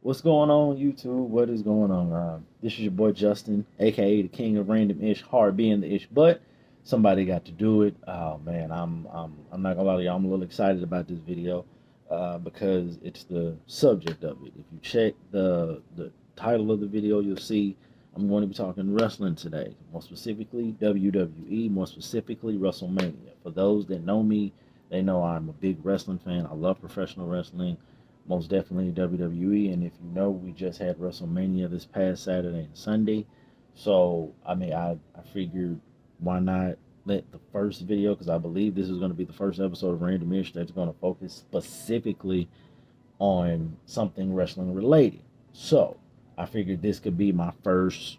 What's going on, YouTube? What is going on? This is your boy Justin, aka the King of Random Ish. Hard being the ish, but somebody got to do it. Oh man, I'm not gonna lie to y'all. I'm a little excited about this video because it's the subject of it. If you check the title of the video, you'll see I'm going to be talking wrestling today. More specifically, WWE. More specifically, Wrestlemania. For those that know me, they know I'm a big wrestling fan. I love professional wrestling, most definitely WWE. And if you know, we just had WrestleMania this past Saturday and Sunday. So, I figured why not let the first video, because I believe this is going to be the first episode of RandomISH that's going to focus specifically on something wrestling related. So, I figured this could be my first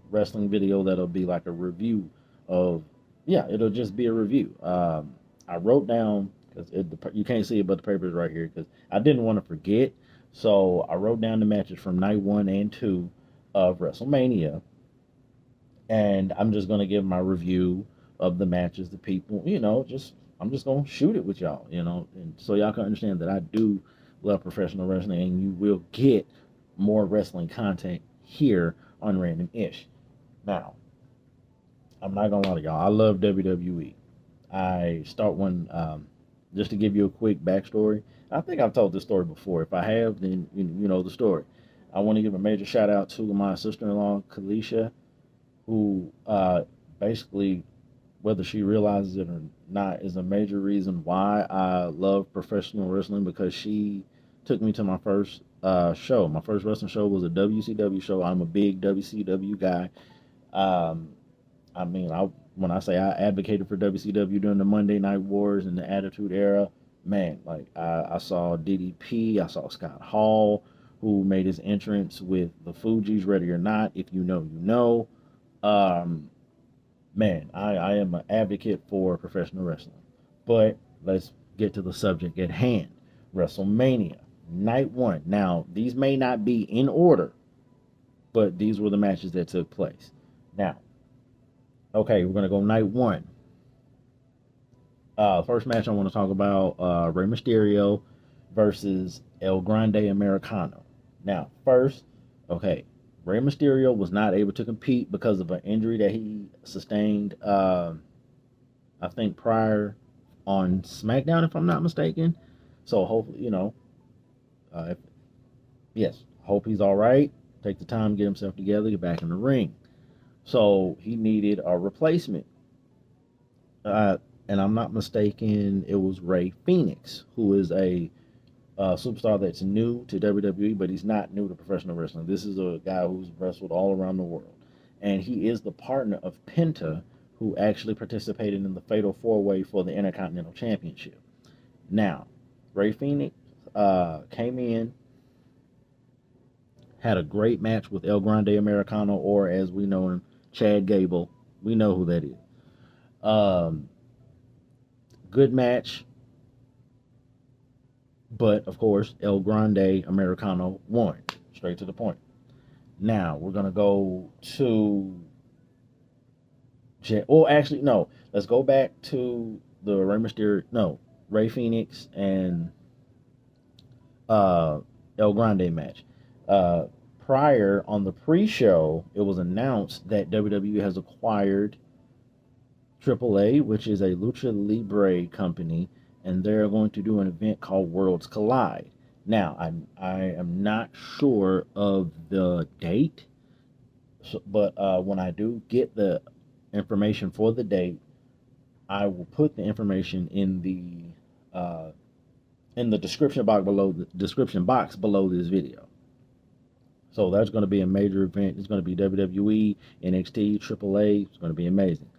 wrestling video that'll be like a review of, yeah, it'll just be a review. I wrote down, because you can't see it, but the paper is right here, because I didn't want to forget. So I wrote down the matches from night 1 and 2 of WrestleMania, and I'm just gonna give my review of the matches. The people, just I'm just gonna shoot it with y'all, and so y'all can understand that I do love professional wrestling, and you will get more wrestling content here on Random Ish. Now, I'm not gonna lie to y'all, I love WWE. I start one just to give you a quick backstory. I think I've told this story before. If I have, then you know the story. I want to give a major shout out to my sister-in-law, Kalisha, who basically, whether she realizes it or not, is a major reason why I love professional wrestling, because she took me to my first show. My first wrestling show was a WCW show. I'm a big WCW guy. Um, I when I say I advocated for WCW during the Monday Night Wars and the Attitude Era, man, like I saw DDP, I saw Scott Hall, who made his entrance with the Fugees, Ready or Not. If you know, you know. Um, Man, I am an advocate for professional wrestling. But let's get to the subject at hand. WrestleMania, night 1. Now, these may not be in order, but these were the matches that took place. Now, okay, we're going to go night 1. First match I want to talk about, Rey Mysterio versus El Grande Americano. Now, first, okay, Rey Mysterio was not able to compete because of an injury that he sustained, I think, prior on SmackDown, if I'm not mistaken. So hopefully, if, yes, hope he's all right. Take the time, get himself together, get back in the ring. So he needed a replacement. Uh, and I'm not mistaken, it was Ray Phoenix, who is a superstar that's new to WWE, but he's not new to professional wrestling. This is a guy who's wrestled all around the world. And he is the partner of Penta, who actually participated in the Fatal 4-Way for the Intercontinental Championship. Now, Ray Phoenix came in, had a great match with El Grande Americano, or as we know him, Chad Gable. We know who that is. Um, Good match, but of course, El Grande Americano won. Straight to the point. Now we're gonna go to. Oh, actually, no. Let's go back to the Rey Mysterio. No, Ray Phoenix and El Grande match. Uh, Prior on the pre-show, it was announced that WWE has acquired AAA, which is a lucha libre company, and they're going to do an event called Worlds Collide. Now, I am not sure of the date, but when I do get the information for the date, I will put the information in the description box below this video. So that's going to be a major event. It's going to be WWE, NXT, AAA. It's going to be amazing.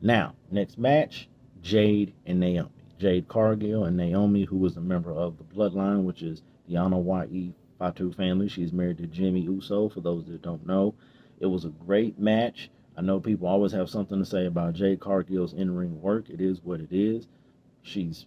Now, next match, Jade and Naomi. Jade Cargill and Naomi, who is a member of the Bloodline, which is the Anoa'i Fatu family. She's married to Jimmy Uso, for those that don't know. It was a great match. I know people always have something to say about Jade Cargill's in-ring work. It is what it is. She's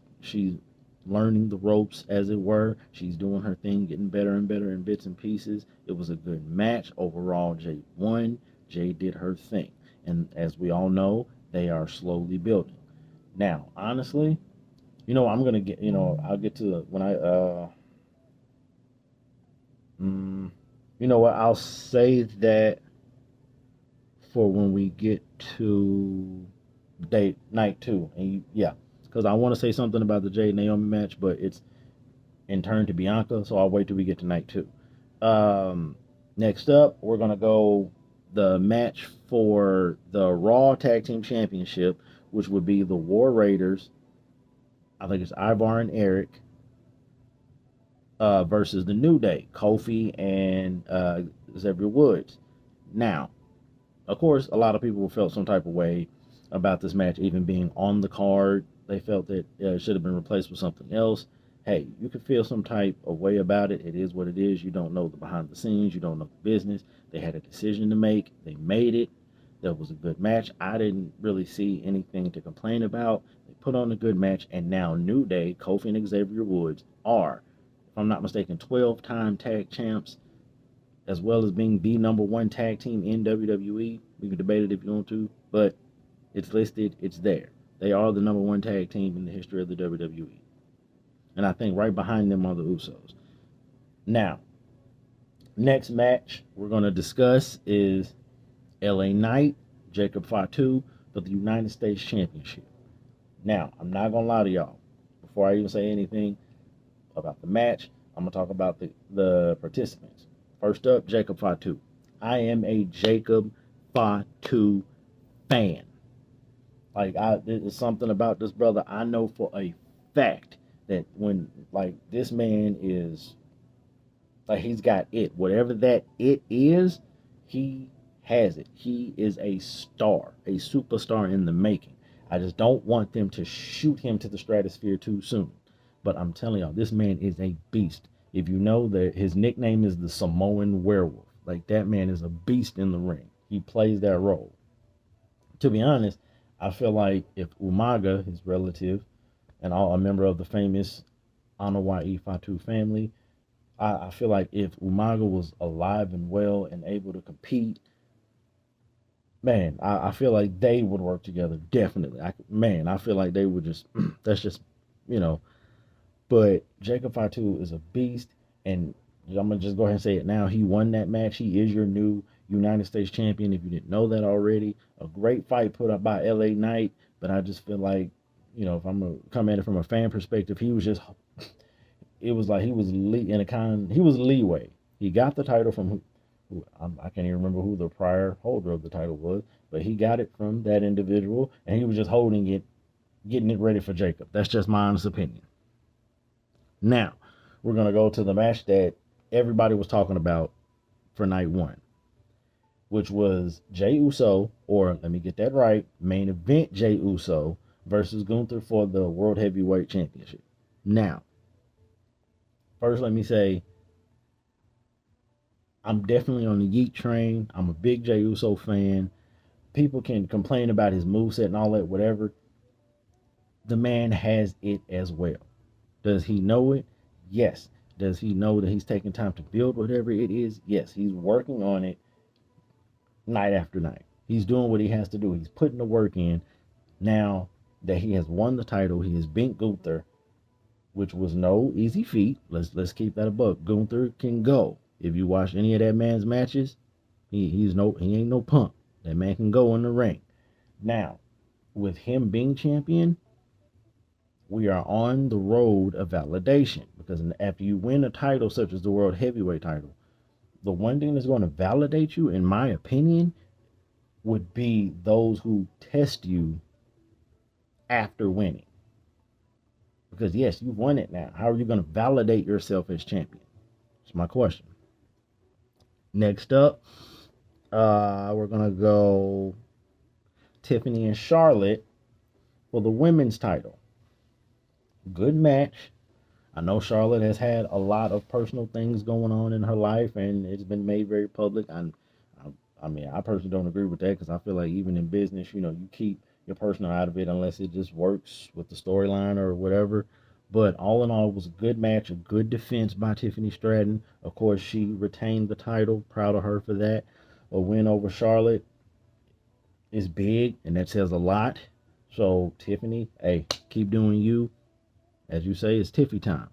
learning the ropes, as it were. She's doing her thing, getting better and better in bits and pieces. It was a good match. Overall, Jade won. Jade did her thing. And as we all know, they are slowly building. Now, honestly, I'm gonna get, I'll get to when You know what? I'll say that for when we get to night two, and yeah, because I want to say something about the Jade Naomi match, but it's in turn to Bianca, so I'll wait till we get to night two. Um, Next up, we're gonna go the match for the Raw Tag Team Championship, which would be the War Raiders. I think it's Ivar and Eric versus the New Day, Kofi and Xavier Woods. Now, of course, a lot of people felt some type of way about this match even being on the card. They felt that it should have been replaced with something else. Hey, you could feel some type of way about it. It is what it is. You don't know the behind the scenes. You don't know the business. They had a decision to make. They made it. That was a good match. I didn't really see anything to complain about. They put on a good match, and now New Day, Kofi and Xavier Woods are, if I'm not mistaken, 12-time tag champs, as well as being the number one tag team in WWE. We can debate it if you want to, but it's listed, it's there. They are the number one tag team in the history of the WWE. And I think right behind them are the Usos. Now, next match we're going to discuss is LA Knight, Jacob Fatu for the United States Championship. Now, I'm not going to lie to y'all. Before I even say anything about the match, I'm going to talk about the participants. First up, Jacob Fatu. I am a Jacob Fatu fan. There's something about this brother. I know for a fact that when, this man is, he's got it. Whatever that it is, he has it. He is a star, a superstar in the making. I just don't want them to shoot him to the stratosphere too soon. But I'm telling y'all, this man is a beast. If you know that his nickname is the Samoan Werewolf, that man is a beast in the ring. He plays that role. To be honest, I feel like if Umaga, his relative, and a member of the famous Anawai Fatu family, I feel like if Umaga was alive and well and able to compete, man, I feel like they would work together definitely. I feel like they would just that's just you know. But Jacob Fatu is a beast, and I'm gonna just go ahead and say it now. He won that match. He is your new United States champion. If you didn't know that already, a great fight put up by LA Knight. But I just feel like, if I'm gonna come at it from a fan perspective, he was just. It was like he was he was leeway. He got the title from I can't even remember who the prior holder of the title was, but he got it from that individual, and he was just holding it, getting it ready for Jacob. That's just my honest opinion. Now, we're going to go to the match that everybody was talking about for night one, which was Jey Uso, or let me get that right, main event Jey Uso versus Gunther for the World Heavyweight Championship. Now, first let me say, I'm definitely on the Yeet train. I'm a big Jey Uso fan. People can complain about his moveset and all that, whatever. The man has it as well. Does he know it? Yes. Does he know that he's taking time to build whatever it is? Yes. He's working on it night after night. He's doing what he has to do. He's putting the work in. Now that he has won the title, he has beat Gunther, which was no easy feat. Let's keep that a buck. Gunther can go. If you watch any of that man's matches, he ain't no punk. That man can go in the ring. Now, with him being champion, we are on the road of validation, because after you win a title such as the World Heavyweight title, the one thing that's going to validate you, in my opinion, would be those who test you after winning. Because yes, you've won it now. How are you going to validate yourself as champion? That's my question. Next up, we're going to go Tiffany and Charlotte for the women's title. Good match. I know Charlotte has had a lot of personal things going on in her life, and it's been made very public. I mean, I personally don't agree with that, because I feel like even in business, you keep your personal out of it unless it just works with the storyline or whatever. But all in all, it was a good match, a good defense by Tiffany Stratton. Of course, she retained the title. Proud of her for that. A win over Charlotte is big, and that says a lot. So, Tiffany, hey, keep doing you. As you say, it's Tiffy time.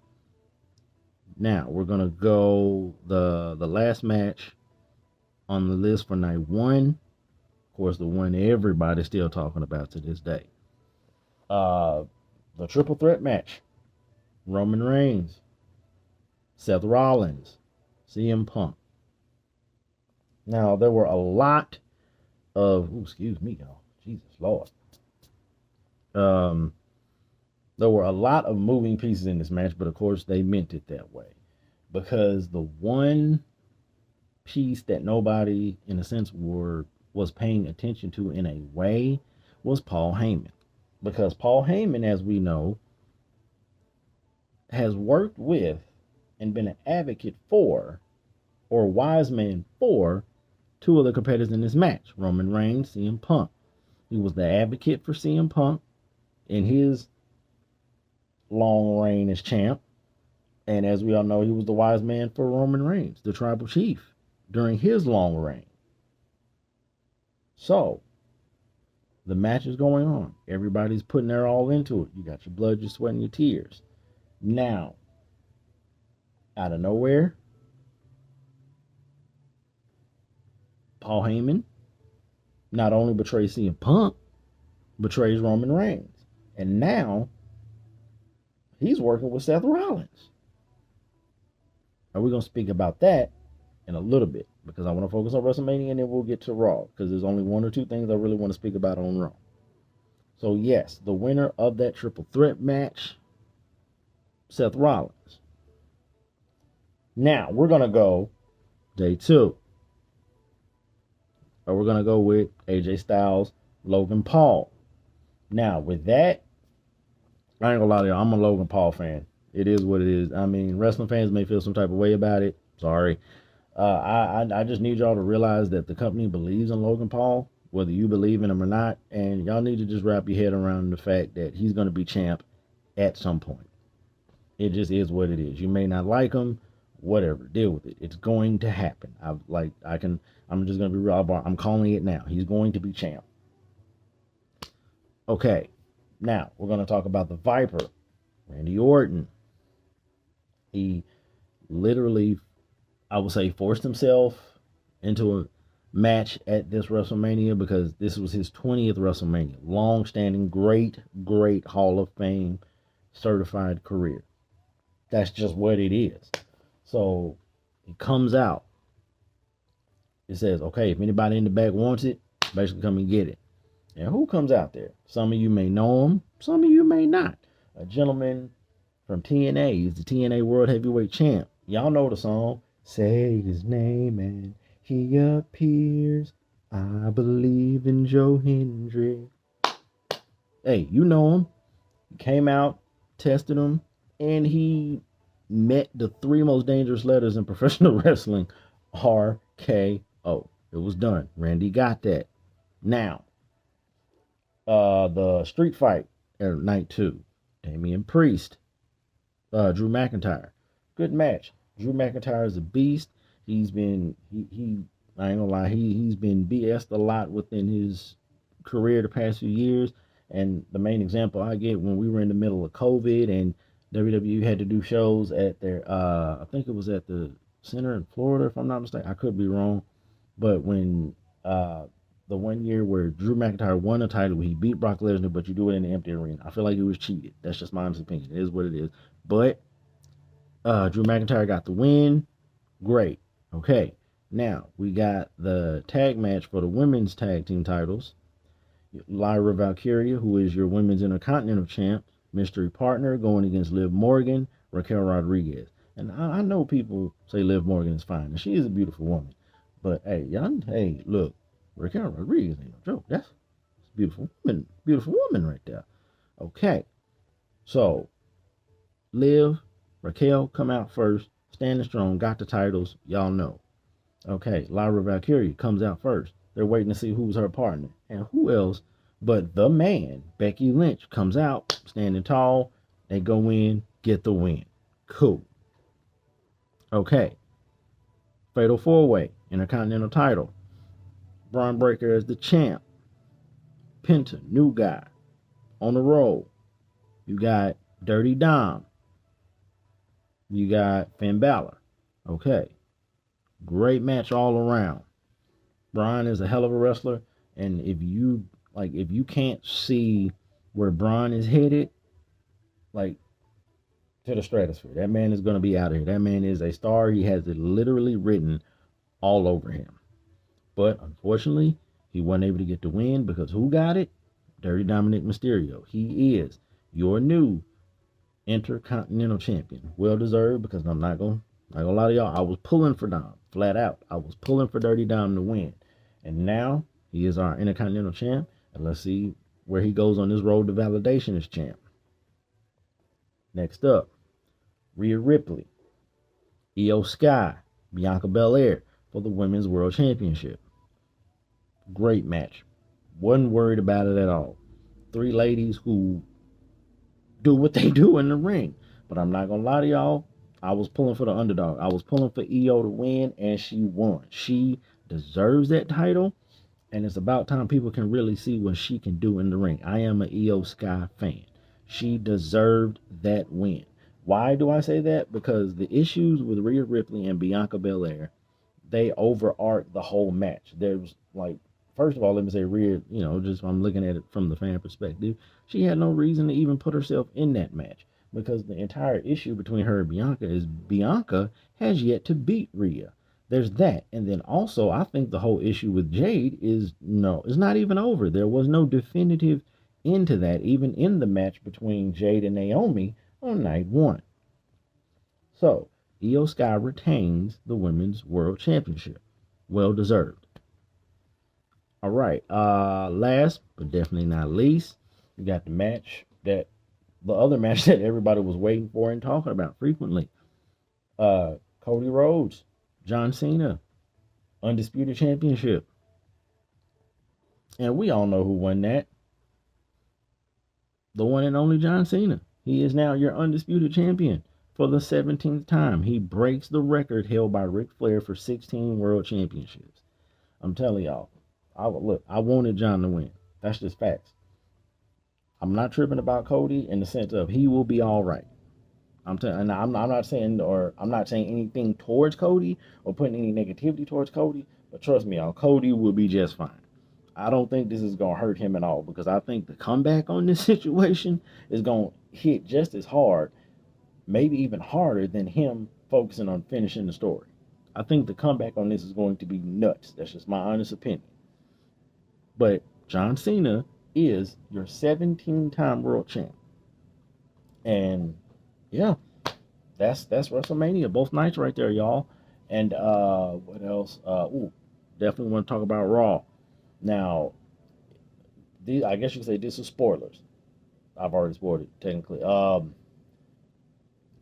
Now we're gonna go the last match on the list for night one. Of course, the one everybody's still talking about to this day. The triple threat match: Roman Reigns, Seth Rollins, CM Punk. Now there were a lot of excuse me, y'all. Jesus Lord. Um, there were a lot of moving pieces in this match, but of course they meant it that way because the one piece that nobody, in a sense, was paying attention to in a way was Paul Heyman, because Paul Heyman, as we know, has worked with and been an advocate for, or wise man for, two of the competitors in this match: Roman Reigns, CM Punk. He was the advocate for CM Punk in his long reign as champ. And as we all know, he was the wise man for Roman Reigns, the tribal chief, during his long reign. So, the match is going on. Everybody's putting their all into it. You got your blood, your sweat, and your tears. Now, out of nowhere, Paul Heyman not only betrays CM Punk, betrays Roman Reigns. And now, he's working with Seth Rollins. And we're going to speak about that in a little bit, because I want to focus on WrestleMania and then we'll get to Raw, because there's only one or two things I really want to speak about on Raw. So yes, the winner of that triple threat match, Seth Rollins. Now, we're going to go day two. Or we're going to go with AJ Styles, Logan Paul. Now, with that, I ain't gonna lie to you, I'm a Logan Paul fan. It is what it is. I mean, wrestling fans may feel some type of way about it. Sorry. I just need y'all to realize that the company believes in Logan Paul, whether you believe in him or not, and y'all need to just wrap your head around the fact that he's going to be champ at some point. It just is what it is. You may not like him, whatever. Deal with it. It's going to happen. I'm just going to be real. I'm calling it now. He's going to be champ. Okay. Now, we're going to talk about the Viper, Randy Orton. He literally, I would say, forced himself into a match at this WrestleMania because this was his 20th WrestleMania. Long-standing, great Hall of Fame certified career. That's just what it is. So, he comes out. It says, okay, if anybody in the back wants it, basically come and get it. And who comes out there? Some of you may know him. Some of you may not. A gentleman from TNA. He's the TNA World Heavyweight Champ. Y'all know the song. Say his name and he appears. I believe in Joe Hendry. Hey, you know him. He came out, tested him, and he met the three most dangerous letters in professional wrestling. RKO. It was done. Randy got that. Now, the street fight at night 2. Damian Priest, Drew McIntyre. Good match. Drew McIntyre is a beast. He's been I ain't gonna lie, he's been BS'd a lot within his career the past few years. And the main example I get, when we were in the middle of COVID and WWE had to do shows at their I think it was at the center in Florida, if I'm not mistaken. I could be wrong. But when the one year where Drew McIntyre won a title, he beat Brock Lesnar, but you do it in an empty arena. I feel like he was cheated. That's just my honest opinion. It is what it is. But Drew McIntyre got the win. Great. Okay. Now, we got the tag match for the women's tag team titles. Lyra Valkyria, who is your women's intercontinental champ, mystery partner, going against Liv Morgan, Raquel Rodriguez. And I know people say Liv Morgan is fine, and she is a beautiful woman. But hey, look, Raquel Rodriguez ain't no joke. That's a beautiful woman right there. Okay. So, Liv, Raquel come out first, standing strong, got the titles, y'all know. Okay, Lyra Valkyria comes out first. They're waiting to see who's her partner. And who else but the man, Becky Lynch, comes out, standing tall. They go in, get the win. Cool. Okay. Fatal 4-Way, Intercontinental title. Braun Breaker as the champ. Penta, new guy, on the roll. You got Dirty Dom. You got Finn Balor. Okay. Great match all around. Braun is a hell of a wrestler, and if you can't see where Braun is headed, like to the stratosphere, that man is going to be out of here. That man is a star. He has it literally written all over him. But unfortunately, he wasn't able to get the win because who got it? Dirty Dominic Mysterio. He is your new Intercontinental Champion. Well deserved, because I'm not gonna lie to y'all. I was pulling for Dom, flat out. I was pulling for Dirty Dom to win. And now he is our Intercontinental Champ. And let's see where he goes on this road to validation as champ. Next up, Rhea Ripley, Io Sky, Bianca Belair for the Women's World Championship. Great match. Wasn't worried about it at all. Three ladies who do what they do in the ring. But I'm not gonna lie to y'all, I was pulling for the underdog. I was pulling for Io to win, and she won. She deserves that title, and it's about time people can really see what she can do in the ring. I am an Io Sky fan. She deserved that win. Why do I say that? Because the issues with Rhea Ripley and Bianca Belair, they overarch the whole match. There's like, first of all, let me say Rhea, just I'm looking at it from the fan perspective, she had no reason to even put herself in that match, because the entire issue between her and Bianca is Bianca has yet to beat Rhea. There's that. And then also, I think the whole issue with Jade is it's not even over. There was no definitive into that, even in the match between Jade and Naomi on night one. So, Io Sky retains the Women's World Championship. Well deserved. All right. Last but definitely not least, we got the other match that everybody was waiting for and talking about frequently. Cody Rhodes, John Cena, Undisputed Championship. And we all know who won that. The one and only John Cena. He is now your Undisputed Champion for the 17th time. He breaks the record held by Ric Flair for 16 World Championships. I'm telling y'all, I wanted John to win. That's just facts. I'm not tripping about Cody in the sense of he will be all right. I'm not saying anything towards Cody or putting any negativity towards Cody, but trust me, y'all, Cody will be just fine. I don't think this is gonna hurt him at all, because I think the comeback on this situation is gonna hit just as hard, maybe even harder than him focusing on finishing the story. I think the comeback on this is going to be nuts. That's just my honest opinion. But John Cena is your 17-time world champ. And yeah, that's WrestleMania, both nights right there, y'all. And what else? Definitely want to talk about Raw. Now, I guess you could say this is spoilers. I've already spoiled it, technically.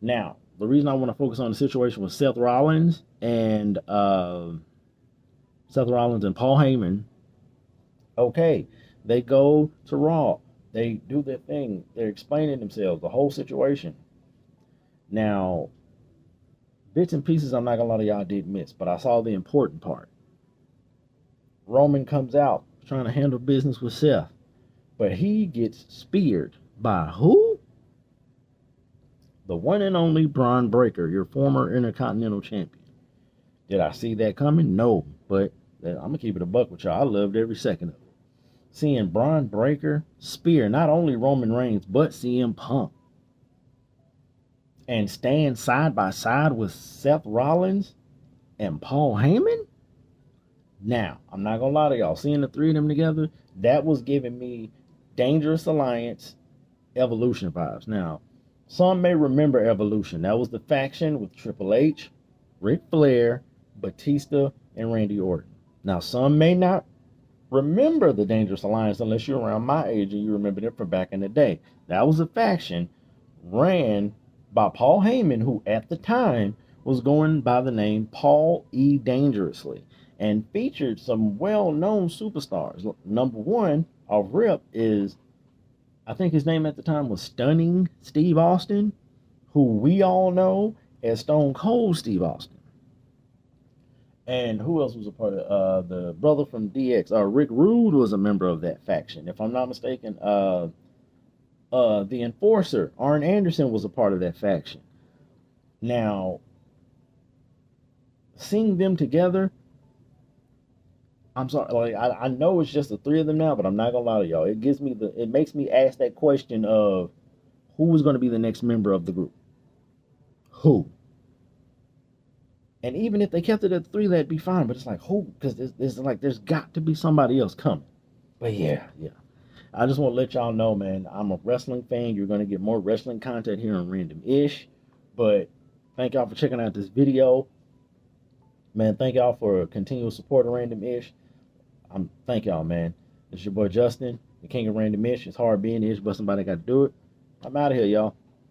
Now, the reason I want to focus on the situation with Seth Rollins and Paul Heyman. Okay, they go to Raw. They do their thing. They're explaining themselves, the whole situation. Now, bits and pieces I'm not going to lie to y'all did miss, but I saw the important part. Roman comes out trying to handle business with Seth, but he gets speared by who? The one and only Braun Breaker, your former Intercontinental Champion. Did I see that coming? No, but I'm going to keep it a buck with y'all. I loved every second of it. Seeing Braun Breaker spear not only Roman Reigns, but CM Punk, and stand side by side with Seth Rollins and Paul Heyman? Now, I'm not going to lie to y'all. Seeing the three of them together, that was giving me Dangerous Alliance Evolution vibes. Now, some may remember Evolution. That was the faction with Triple H, Ric Flair, Batista, and Randy Orton. Now, some may not remember the Dangerous Alliance unless you're around my age and you remember them from back in the day. That was a faction ran by Paul Heyman, who at the time was going by the name Paul E. Dangerously, and featured some well-known superstars. Number one off rip is, I think his name at the time was Stunning Steve Austin, who we all know as Stone Cold Steve Austin. And who else was a part of the brother from DX? Rick Rude was a member of that faction, if I'm not mistaken. The Enforcer, Arn Anderson, was a part of that faction. Now, seeing them together, I'm sorry, like I know it's just the three of them now, but I'm not gonna lie to y'all. It makes me ask that question of who is gonna be the next member of the group. Who? And even if they kept it at three, that'd be fine. But it's like who? Because there's got to be somebody else coming. But yeah, yeah. I just want to let y'all know, man. I'm a wrestling fan. You're gonna get more wrestling content here on Random Ish. But thank y'all for checking out this video, man. Thank y'all for continual support of Random Ish. Thank y'all, man. It's your boy Justin, the king of Random Ish. It's hard being Ish, but somebody got to do it. I'm out of here, y'all.